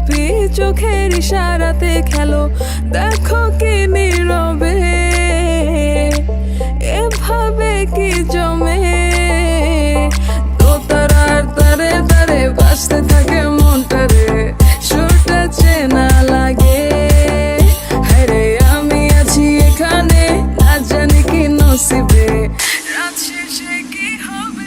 চুপি চোখের ইশারাতে খেলো, দেখো কি নীরবে এভাবে কি জমে। দোতারার তারে তারে বাজতে থাকে মনটারে, সুরটা চেনা লাগে। হ্যারে আমি আছি এখানে, না জানি কি নসিবে, রাত শেষে কি হবে।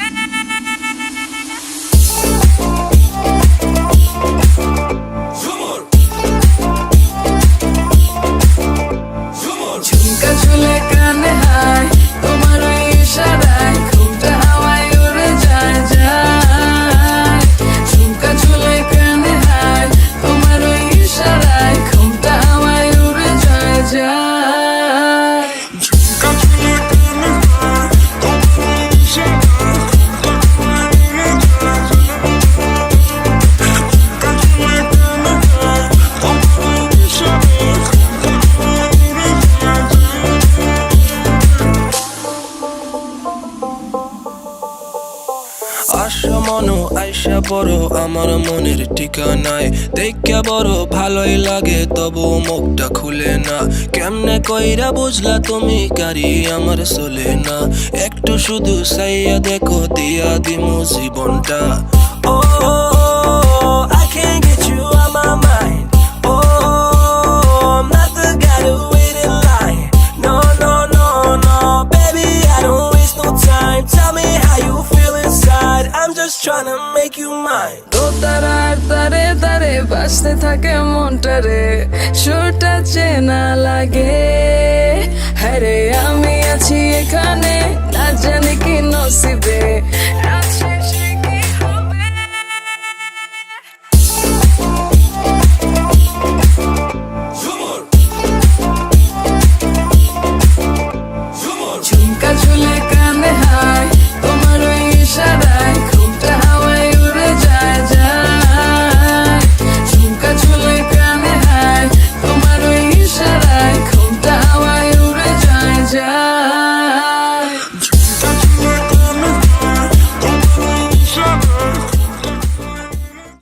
ঝুমকা ঝুলে কানে হায়, তোমার ওই ইশারায় ঘুমটা হাওয়ায় উড়ে যায় যায়। ঝুমকা ঝুলে কানে হায়, তোমার ওই ইশারায় ঘুমটা হাওয়ায় উড়ে যায় যায়। ঝুমকা ঝুলে কানে হায়, তোমার ওই ইশারায় ঘুমটা হাওয়ায় উড়ে যায় যায়। ঝুমকা ঝুলে কানে হায়, তোমার ওই ইশারায় ঘুমটা হাওয়ায় উড়ে যায় যায়। আশা মনো আইসা বড় আমার মনের ঠিকানায়, দেখা বড় ভালোই লাগে তবু মুখটা খুলে না। কেমনে কইরা বুঝলা তুমি কারি আমার চলে না, একটু শুধু চাইয়া দেখো দিয়া দিমু জীবনটা। ও I can't get you out my mind. Oh, I'm not the guy to wait in line. No, no, no, no, baby, I don't waste no time. Tell me how you feel inside. I'm just trying to make you mine. দোতারার তারে তারে বাজতে থাকে মনটারে, সুরটা চেনা লাগে। হ্যারে আমি আছি এখানে, না জানি কি নসিবে, রাত শেষে কি হবে। ঝুমকা ঝুলে কানে হায়,